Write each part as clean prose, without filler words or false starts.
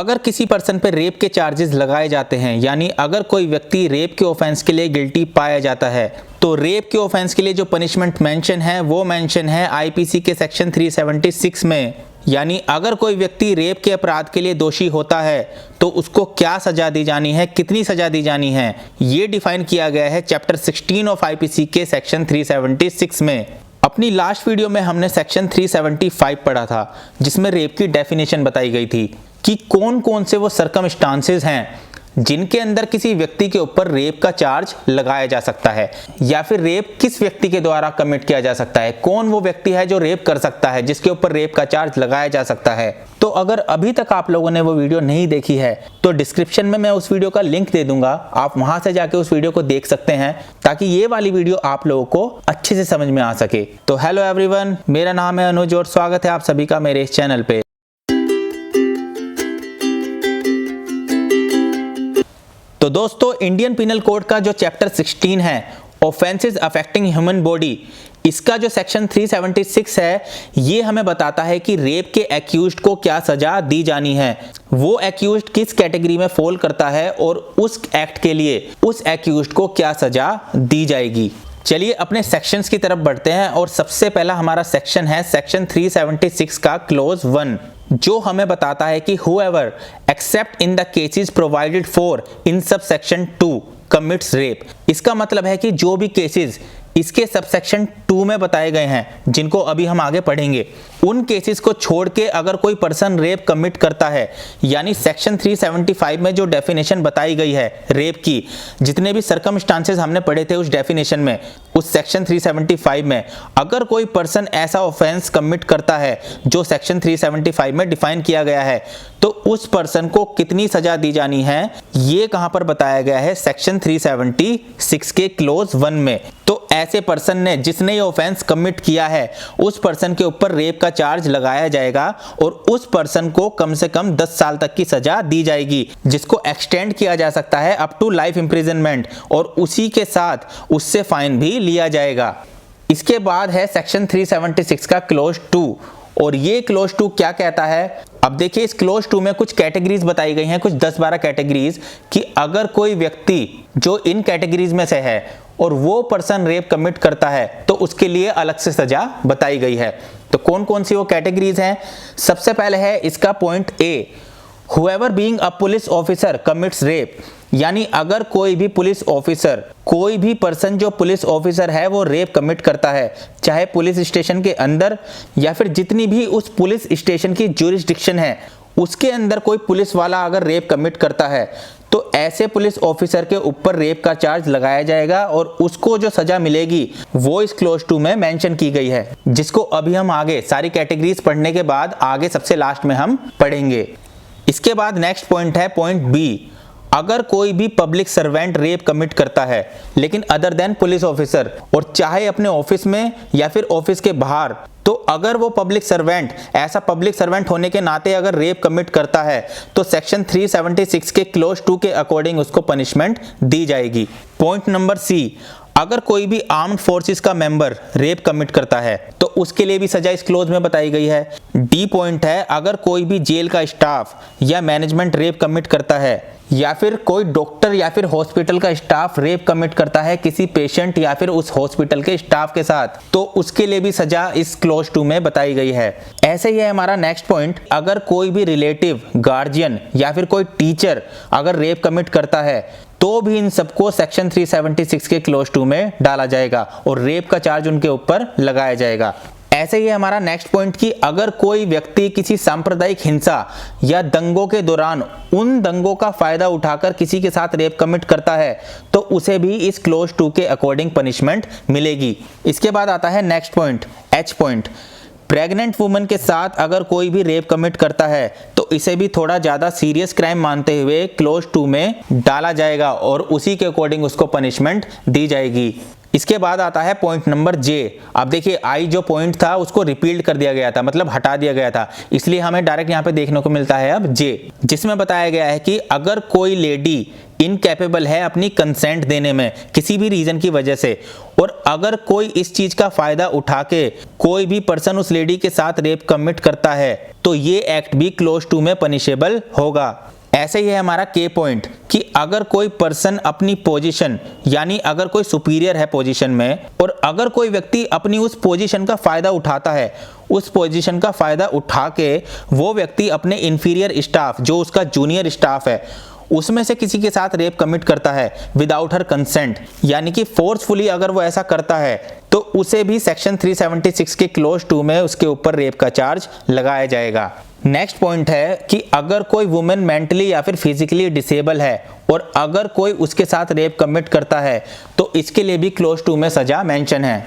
अगर किसी पर्सन पे रेप के चार्जेस लगाए जाते हैं, यानी अगर कोई व्यक्ति रेप के ऑफेंस के लिए गिल्टी पाया जाता है, तो रेप के ऑफेंस के लिए जो पनिशमेंट मेंशन है वो मेंशन है आईपीसी के सेक्शन 376 में। यानी अगर कोई व्यक्ति रेप के अपराध के लिए दोषी होता है तो उसको क्या सजा दी जानी है, कितनी सजा दी जानी है, ये डिफाइन किया गया है चैप्टर 16 ऑफ आईपीसी के सेक्शन 376 में। अपनी लास्ट वीडियो में हमने सेक्शन 375 पढ़ा था, जिसमें रेप की डेफिनेशन बताई गई थी कि कौन कौन से वो सर्कमस्टांसेस हैं जिनके अंदर किसी व्यक्ति के ऊपर रेप का चार्ज लगाया जा सकता है, या फिर रेप किस व्यक्ति के द्वारा कमिट किया जा सकता है, कौन वो व्यक्ति है जो रेप कर सकता है, जिसके ऊपर रेप का चार्ज लगाया जा सकता है। तो अगर अभी तक आप लोगों ने वो वीडियो नहीं देखी है तो डिस्क्रिप्शन में मैं उस वीडियो का लिंक दे दूंगा, आप वहां से जाके उस वीडियो को देख सकते हैं ताकि ये वाली वीडियो आप लोगों को अच्छे से समझ में आ सके। तो हेलो एवरीवन, मेरा नाम है अनुज और स्वागत है आप सभी का मेरे इस चैनल पे। तो दोस्तों, इंडियन पिनल कोड का जो चैप्टर 16 है, ऑफेंसेस अफेक्टिंग ह्यूमन बॉडी, इसका जो सेक्शन 376 है, ये हमें बताता है कि रेप के एक्यूज्ड को क्या सजा दी जानी है, वो एक्यूज्ड किस कैटेगरी में फॉल करता है और उस एक्ट के लिए उस एक्यूज्ड को क्या सजा दी जाएगी। चलिए अपने सेक्शंस की तरफ बढ़ते हैं और सबसे पहला हमारा सेक्शन है सेक्शन 376 का क्लोज 1, जो हमें बताता है कि whoever except in the cases provided for in subsection 2 commits rape। इसका मतलब है कि जो भी केसेस इसके सबसेक्शन 2 में बताए गए हैं, जिनको अभी हम आगे पढ़ेंगे, उन केसेस को छोड़ के अगर कोई पर्सन रेप कमिट करता है, यानी सेक्शन 375 में जो डेफिनेशन बताई गई है रेप की, जितने भी सर्कमस्टांसेस हमने पढ़े थे उस डेफिनेशन में, उस सेक्शन 375 में अगर कोई पर्सन ऐसा ऑफेंस कमिट करता है जो सेक्शन 375 में डिफाइन किया गया है, तो उस पर्सन को कितनी सजा दी जानी है, ये कहां पर बताया गया है सेक्शन 376 के क्लोज 1 में। तो ऐसे पर्सन ने जिसने ये ऑफेंस कमिट किया है, उस पर्सन के ऊपर रेप का चार्ज लगाया जाएगा और उस पर्सन को कम से कम 10 साल तक की सजा दी जाएगी, जिसको एक्सटेंड किया जा सकता है अप टू लाइफ इंप्रिजनमेंट, और उसी के साथ उससे फाइन भी लिया जाएगा। इसके बाद है सेक्शन 376 का क्लोज 2, और ये क्लोज 2 क्या कहता है? अब देखिए, इस क्लोज 2 में कुछ कैटेगरीज बताई गई हैं, कुछ 10-12 कैटेगरीज, कि अगर कोई व्यक्ति जो इन कैटेगरीज में से है और वो पर्सन रेप कमिट करता है तो उसके लिए अलग से सजा बताई गई है। तो कौन कौन सी वो कैटेगरीज हैं? सबसे पहले है इसका point A, whoever being a police officer commits rape, यानी अगर कोई भी पुलिस ऑफिसर, कोई भी पर्सन जो पुलिस ऑफिसर है वो रेप कमिट करता है, चाहे पुलिस स्टेशन के अंदर या फिर जितनी भी उस पुलिस स्टेशन की ज्यूरिसडिक्शन है उसके अंदर कोई पुलिस वाला अगर रेप कमिट करता है, तो ऐसे पुलिस ऑफिसर के ऊपर रेप का चार्ज लगाया जाएगा और उसको जो सजा मिलेगी वो इस क्लोज 2 में मेंशन की गई है, जिसको अभी हम आगे सारी कैटेगरीज पढ़ने के बाद आगे सबसे लास्ट में हम पढ़ेंगे। इसके बाद नेक्स्ट पॉइंट है पॉइंट बी, अगर कोई भी पब्लिक सर्वेंट रेप कमिट करता है लेकिन अदर देन पुलिस ऑफिसर, और चाहे अपने ऑफिस में या फिर ऑफिस के बाहर, तो अगर वो पब्लिक सर्वेंट ऐसा पब्लिक सर्वेंट होने के नाते अगर रेप कमिट करता है तो सेक्शन 376 के क्लोज 2 के अकॉर्डिंग उसको पनिशमेंट दी जाएगी। पॉइंट नंबर सी, अगर कोई भी आर्म्ड फोर्सेस का मेंबर रेप कमिट करता है तो उसके लिए भी सजा इस क्लोज में बताई गई है। डी पॉइंट है, अगर कोई भी जेल का स्टाफ या मैनेजमेंट रेप कमिट करता है, या फिर कोई डॉक्टर या फिर हॉस्पिटल का स्टाफ रेप कमिट करता है किसी पेशेंट या फिर उस हॉस्पिटल के स्टाफ के साथ, तो उसके लिए भी सजा इस क्लोज 2 में बताई गई है। ऐसे ही है हमारा नेक्स्ट पॉइंट, अगर कोई भी रिलेटिव, गार्जियन या फिर कोई टीचर अगर रेप कमिट करता है तो भी इन सबको सेक्शन 376 के क्लोज 2 में डाला जाएगा और रेप का चार्ज उनके ऊपर लगाया जाएगा। ऐसे ही हमारा नेक्स्ट पॉइंट कि अगर कोई व्यक्ति किसी सांप्रदायिक हिंसा या दंगों के दौरान उन दंगों का फायदा उठाकर किसी के साथ रेप कमिट करता है तो उसे भी इस क्लोज 2 के अकॉर्डिंग पनिशमेंट मिलेगी। इसके बाद आता है next point, H point, pregnant woman के साथ अगर कोई भी रेप कमिट करता है तो इसे भी थोड़ा ज़्यादा सीरियस क्राइम मानते हुए क्लोज 2 में डाला जाएगा और उसी के अकॉर्डिंग उसको पनिशमेंट दी जाएगी। इसके बाद आता है पॉइंट नंबर जे। अब देखिए, आई जो पॉइंट था उसको रिपील्ड कर दिया गया था, मतलब हटा दिया गया था, इसलिए हमें डायरेक्ट यहाँ पे देखने को मिलता है अब जे, जिसमें बताया गया है कि अगर कोई लेडी इनकैपेबल है अपनी कंसेंट देने में किसी भी रीजन की वजह से, और अगर कोई इस चीज का फायदा उठा के कोई भी पर्सन उस लेडी के साथ रेप कमिट करता है तो ये एक्ट भी क्लोज 2 में पनिशेबल होगा। ऐसे ही है हमारा के पॉइंट कि अगर कोई पर्सन अपनी पोजीशन, यानी अगर कोई सुपीरियर है पोजीशन में और अगर कोई व्यक्ति अपनी उस पोजीशन का फायदा उठाता है, उस पोजीशन का फायदा उठा के वो व्यक्ति अपने इंफीरियर स्टाफ, जो उसका जूनियर स्टाफ है, उसमें से किसी के साथ रेप कमिट करता है विदाउट हर कंसेंट, यानी कि फोर्सफुली अगर वो ऐसा करता है तो उसे भी सेक्शन 376 के क्लोज 2 में उसके ऊपर रेप का चार्ज लगाया जाएगा। नेक्स्ट पॉइंट है कि अगर कोई वुमेन मेंटली या फिर फिजिकली डिसेबल है और अगर कोई उसके साथ रेप कमिट करता है तो इसके लिए भी क्लोज 2 में सजा मेंशन है।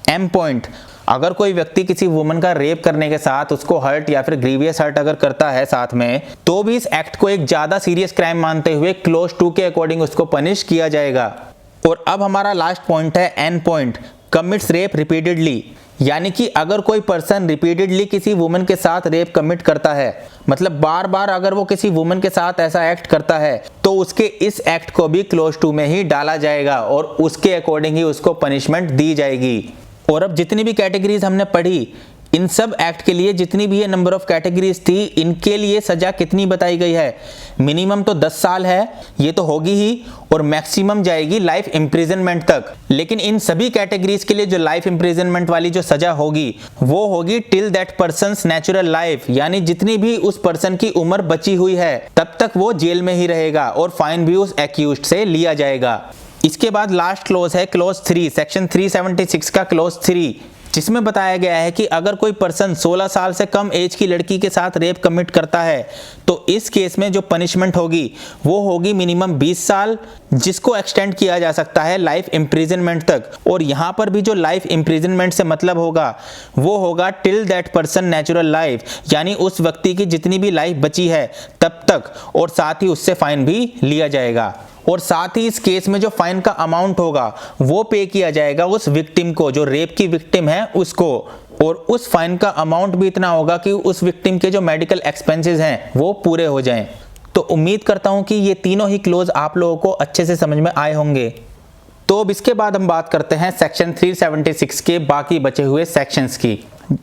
एम पॉइंट, अगर कोई व्यक्ति किसी वुमन का रेप करने के साथ उसको हर्ट या फिर ग्रीवियस हर्ट अगर करता है साथ में, तो भी इस एक्ट को एक ज्यादा सीरियस क्राइम मानते हुए क्लोज 2 के अकॉर्डिंग उसको पनिश किया जाएगा। और अब हमारा लास्ट पॉइंट है N point, commits rape repeatedly, यानी कि अगर कोई पर्सन रिपीटेडली किसी वुमन के साथ रेप कमिट करता है, मतलब बार बार अगर वो किसी वुमन के साथ ऐसा एक्ट करता है, तो उसके इस एक्ट को भी क्लोज 2 में ही डाला जाएगा और उसके अकॉर्डिंग ही उसको पनिशमेंट दी जाएगी। और अब जितनी भी कैटेगरीज हमने पढ़ी, इन सब एक्ट के लिए जितनी भी ये नंबर ऑफ कैटेगरीज थी, इनके लिए सजा कितनी बताई गई है? मिनिमम तो 10 साल है, ये तो होगी ही, और मैक्सिमम जाएगी लाइफ इम्प्रिजनमेंट तक। लेकिन इन सभी कैटेगरीज के लिए जो लाइफ इम्प्रिजनमेंट वाली जो सजा होगी वो होगी till that persons natural life, यानी जितनी भी उस पर्सन की उम्र बची हुई है तब तक वो जेल में ही रहेगा और फाइन भी उस एक्यूज्ड से लिया जाएगा। इसके बाद लास्ट क्लोज है क्लोज 3, सेक्शन 376 का क्लोज 3, जिसमें बताया गया है कि अगर कोई पर्सन 16 साल से कम एज की लड़की के साथ रेप कमिट करता है तो इस केस में जो पनिशमेंट होगी वो होगी मिनिमम 20 साल, जिसको एक्सटेंड किया जा सकता है लाइफ इम्प्रिजनमेंट तक। और यहाँ पर भी जो लाइफ इम्प्रिजनमेंट से मतलब होगा वो होगा till that person natural life, यानी उस व्यक्ति की जितनी भी लाइफ बची है तब तक, और साथ ही उससे फाइन भी लिया जाएगा। और साथ ही इस केस में जो फाइन का अमाउंट होगा वो पे किया जाएगा उस विक्टिम को, जो रेप की विक्टिम है उसको, और उस फाइन का अमाउंट भी इतना होगा कि उस विक्टिम के जो मेडिकल एक्सपेंसेस हैं वो पूरे हो जाएं। तो उम्मीद करता हूं कि ये तीनों ही क्लोज आप लोगों को अच्छे से समझ में आए होंगे। तो अब इसके बाद हम बात करते हैं सेक्शन 376 के बाकी बचे हुए सेक्शंस की,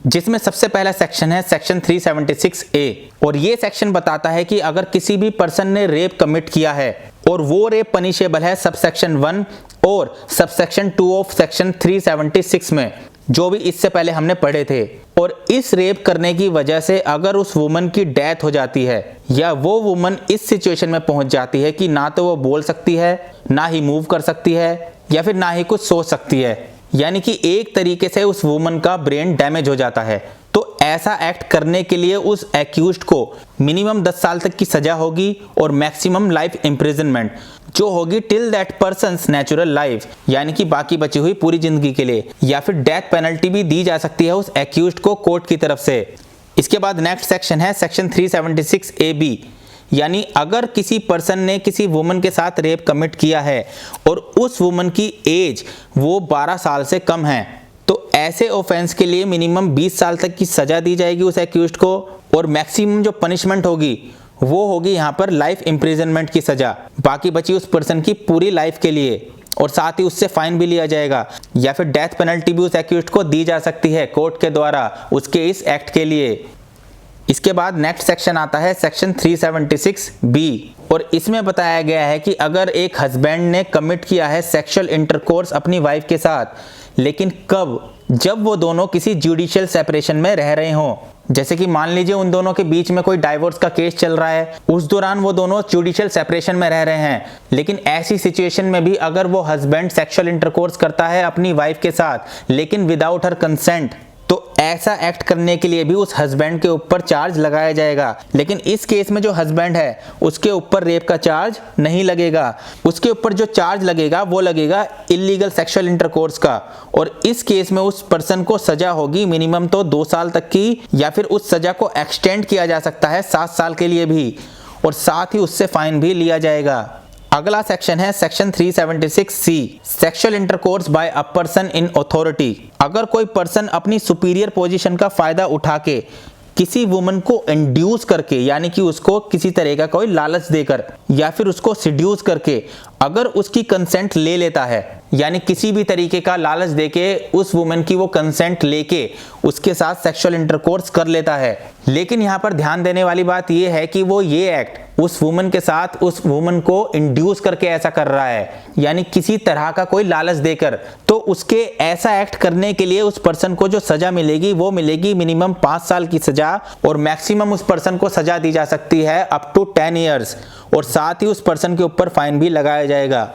जिसमें सबसे पहला सेक्शन है सेक्शन 376A, और ये सेक्शन बताता है कि अगर किसी भी पर्सन ने रेप कमिट किया है और वो रेप पनिशेबल है सबसेक्शन 1 और सबसेक्शन 2 ऑफ सेक्शन 376 में, जो भी इससे पहले हमने पढ़े थे, और इस रेप करने की वजह से अगर उस वुमन की डेथ हो जाती है या वो वुमन इस सिचुएशन में पहुंच जाती है कि ना तो वो बोल सकती है, ना ही मूव कर सकती है, या फिर ना ही कुछ सोच सकती है, यानी कि एक तरीके से उस वुमन का ब्रेन डैमेज हो जाता है, तो ऐसा एक्ट करने के लिए उस एक्यूज्ड को मिनिमम 10 साल तक की सजा होगी और मैक्सिमम लाइफ इम्प्रिजनमेंट, जो होगी till that persons natural life, यानी कि बाकी बची हुई पूरी जिंदगी के लिए, या फिर डेथ पेनल्टी भी दी जा सकती है उस एक्यूज्ड को कोर्ट की तरफ से। इसके बाद नेक्स्ट सेक्शन है सेक्शन 376AB, यानी अगर किसी पर्सन ने किसी वुमन के साथ रेप कमिट किया है और उस वुमन की एज वो 12 साल से कम है, तो ऐसे ऑफेंस के लिए मिनिमम 20 साल तक की सजा दी जाएगी उस एक्यूज्ड को, और मैक्सिमम जो पनिशमेंट होगी वो होगी यहाँ पर लाइफ इम्प्रिजनमेंट की सजा, बाकी बची उस पर्सन की पूरी लाइफ के लिए, और साथ ही उससे फाइन भी लिया जाएगा, या फिर डेथ पेनल्टी भी उस एक्यूज्ड को दी जा सकती है कोर्ट के द्वारा उसके इस एक्ट के लिए। इसके बाद नेक्स्ट सेक्शन आता है सेक्शन 376B, और इसमें बताया गया है कि अगर एक हस्बैंड ने कमिट किया है सेक्सुअल इंटरकोर्स अपनी वाइफ के साथ, लेकिन कब? जब वो दोनों किसी जुडिशियल सेपरेशन में रह रहे हों, जैसे कि मान लीजिए उन दोनों के बीच में कोई डाइवोर्स का केस चल रहा है, उस दौरान वो दोनों जुडिशियल सेपरेशन में रह रहे हैं, लेकिन ऐसी सिचुएशन में भी अगर वो हस्बैंड सेक्सुअल इंटरकोर्स करता है अपनी वाइफ के साथ लेकिन विदाउट हर कंसेंट, तो ऐसा एक्ट करने के लिए भी उस हस्बैंड के ऊपर चार्ज लगाया जाएगा। लेकिन इस केस में जो हस्बैंड है उसके ऊपर रेप का चार्ज नहीं लगेगा, उसके ऊपर जो चार्ज लगेगा वो लगेगा इलीगल सेक्सुअल इंटरकोर्स का, और इस केस में उस पर्सन को सजा होगी मिनिमम तो 2 साल तक की, या फिर उस सजा को एक्सटेंड किया जा सकता है 7 साल के लिए भी, और साथ ही उससे फाइन भी लिया जाएगा। अगला सेक्शन है section 376C, sexual intercourse by a person in authority. अगर कोई पर्सन अपनी सुपीरियर पोजीशन का फायदा उठा के किसी वुमन को इंड्यूस करके, यानी कि उसको किसी तरह का कोई लालच देकर या फिर उसको सिड्यूस करके अगर उसकी कंसेंट ले लेता है, यानी किसी भी तरीके का लालच देके उस वुमन की वो कंसेंट लेके उसके साथ सेक्सुअल इंटरकोर्स कर लेता है। लेकिन यहाँ पर ध्यान देने वाली बात ये है कि वो ये एक्ट उस वुमन के साथ उस वुमन को इंड्यूस करके ऐसा कर रहा है, यानी किसी तरह का कोई लालच देकर। तो उसके ऐसा एक्ट करने के लिए उस पर्सन को जो सजा मिलेगी वो मिलेगी मिनिमम 5 साल की सजा, और मैक्सिमम उस पर्सन को सजा दी जा सकती है अप टू 10 ईयर्स, और साथ ही उस पर्सन के ऊपर फाइन भी लगाया जाएगा।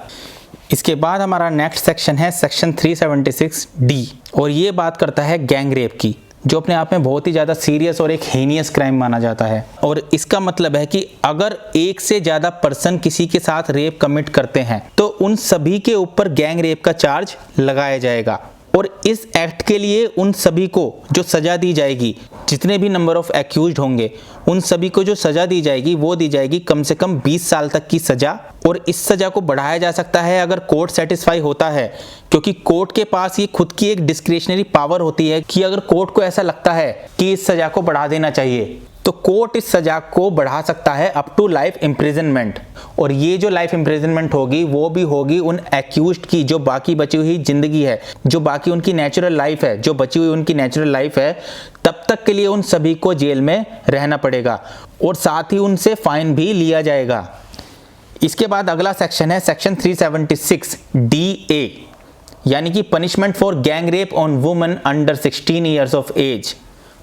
इसके बाद हमारा नेक्स्ट सेक्शन है सेक्शन 376D, और ये बात करता है गैंग रेप की, जो अपने आप में बहुत ही ज़्यादा सीरियस और एक हीनियस क्राइम माना जाता है। और इसका मतलब है कि अगर एक से ज़्यादा पर्सन किसी के साथ रेप कमिट करते हैं तो उन सभी के ऊपर गैंग रेप का चार्ज लगाया जाएगा। और इस एक्ट के लिए उन सभी को जो सज़ा दी जाएगी, जितने भी नंबर ऑफ एक्यूज्ड होंगे उन सभी को जो सज़ा दी जाएगी वो दी जाएगी कम से कम 20 साल तक की सज़ा। और इस सज़ा को बढ़ाया जा सकता है अगर कोर्ट सेटिस्फाई होता है, क्योंकि कोर्ट के पास ये खुद की एक डिस्क्रिशनरी पावर होती है कि अगर कोर्ट को ऐसा लगता है कि इस सज़ा को बढ़ा देना चाहिए तो कोर्ट इस सज़ा को बढ़ा सकता है अप टू लाइफ इम्प्रिजनमेंट। और ये जो लाइफ इम्प्रिजनमेंट होगी वो भी होगी उन एक्यूज्ड की जो बाकी बची हुई ज़िंदगी है, जो बाकी उनकी नेचुरल लाइफ है, जो बची हुई उनकी नेचुरल लाइफ है, तब तक के लिए उन सभी को जेल में रहना पड़ेगा, और साथ ही उनसे फाइन भी लिया जाएगा। इसके बाद अगला सेक्शन है सेक्शन 376DA, यानी कि punishment for gang rape on woman under 16 years of age.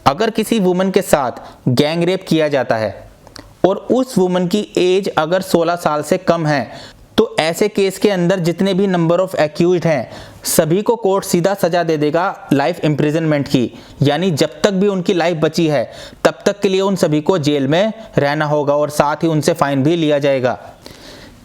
अगर किसी वुमन के साथ गैंग रेप किया जाता है और उस वुमन की एज अगर 16 साल से कम है तो ऐसे केस के अंदर जितने भी नंबर ऑफ एक्यूज्ड हैं सभी को कोर्ट सीधा सजा दे देगा लाइफ इम्प्रिजनमेंट की, यानी जब तक भी उनकी लाइफ बची है तब तक के लिए उन सभी को जेल में रहना होगा, और साथ ही उनसे फाइन भी लिया जाएगा।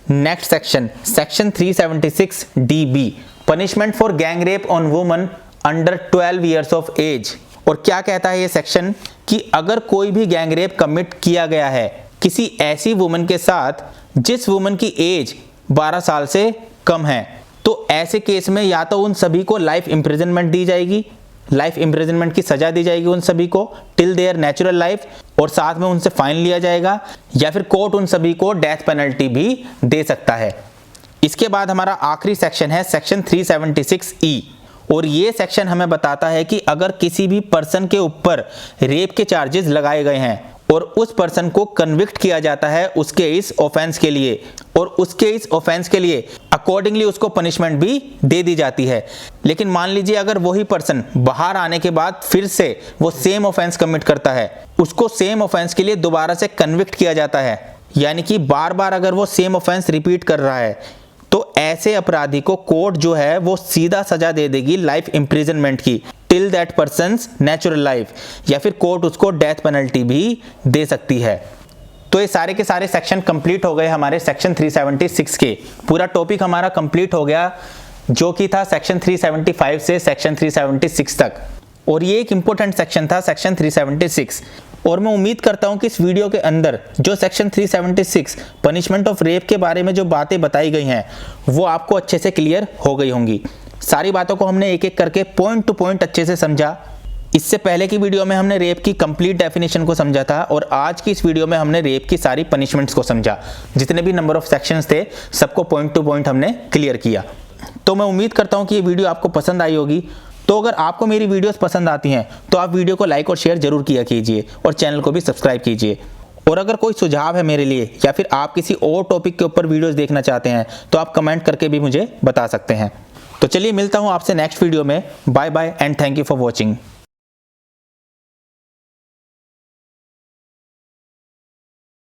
Next section, section 376DB, punishment for gang rape on woman under 12 years of age. और क्या कहता है ये सेक्शन कि अगर कोई भी गैंग रेप कमिट किया गया है किसी ऐसी वुमन के साथ जिस वुमन की एज 12 साल से कम है, तो ऐसे केस में या तो उन सभी को लाइफ इम्प्रिजनमेंट दी जाएगी, लाइफ इम्प्रिजनमेंट की सजा दी जाएगी उन सभी को टिल देयर नेचुरल लाइफ, और साथ में उनसे फाइन लिया जाएगा, या फिर कोर्ट उन सभी को डेथ पेनल्टी भी दे सकता है। इसके बाद हमारा आखिरी सेक्शन है सेक्शन 376E, और ये सेक्शन हमें बताता है कि अगर किसी भी पर्सन के ऊपर रेप के चार्जेस लगाए गए हैं और उस पर्सन को कन्विक्ट किया जाता है उसके इस ऑफेंस के लिए, और उसके इस ऑफेंस के लिए अकॉर्डिंगली उसको पनिशमेंट भी दे दी जाती है। लेकिन मान लीजिए अगर वही पर्सन बाहर आने के बाद फिर से वो सेम ऑफेंस कमिट करता है, उसको सेम ऑफेंस के लिए दोबारा से कन्विक्ट किया जाता है, यानी कि बार बार अगर वो सेम ऑफेंस रिपीट कर रहा है, तो ऐसे अपराधी को कोर्ट जो है वो सीधा सजा दे देगी लाइफ इम्प्रिजनमेंट की till that persons natural life, या फिर कोर्ट उसको डेथ पेनल्टी भी दे सकती है। तो ये सारे के सारे सेक्शन कंप्लीट हो गए हमारे सेक्शन 376 के। पूरा टॉपिक हमारा कंप्लीट हो गया जो कि था सेक्शन 375 से सेक्शन 376 तक, और ये एक इंपॉर्टेंट सेक्शन था सेक्शन 376। और मैं उम्मीद करता हूं कि इस वीडियो के अंदर जो सेक्शन 376 पनिशमेंट ऑफ रेप के बारे में जो बातें बताई गई हैं वो आपको अच्छे से क्लियर हो गई होंगी। सारी बातों को हमने एक एक करके पॉइंट टू पॉइंट अच्छे से समझा। इससे पहले की वीडियो में हमने रेप की कंप्लीट डेफिनेशन को समझा था, और आज की इस वीडियो में हमने रेप की सारी पनिशमेंट्स को समझा। जितने भी नंबर ऑफ सेक्शंस थे सबको पॉइंट टू पॉइंट हमने क्लियर किया। तो मैं उम्मीद करता हूँ कि ये वीडियो आपको पसंद आई होगी। तो अगर आपको मेरी वीडियोस पसंद आती हैं तो आप वीडियो को लाइक और शेयर जरूर किया कीजिए, और चैनल को भी सब्सक्राइब कीजिए। और अगर कोई सुझाव है मेरे लिए, या फिर आप किसी और टॉपिक के ऊपर वीडियोस देखना चाहते हैं, तो आप कमेंट करके भी मुझे बता सकते हैं। तो चलिए मिलता हूँ आपसे नेक्स्ट वीडियो में। Bye bye and thank you for watching.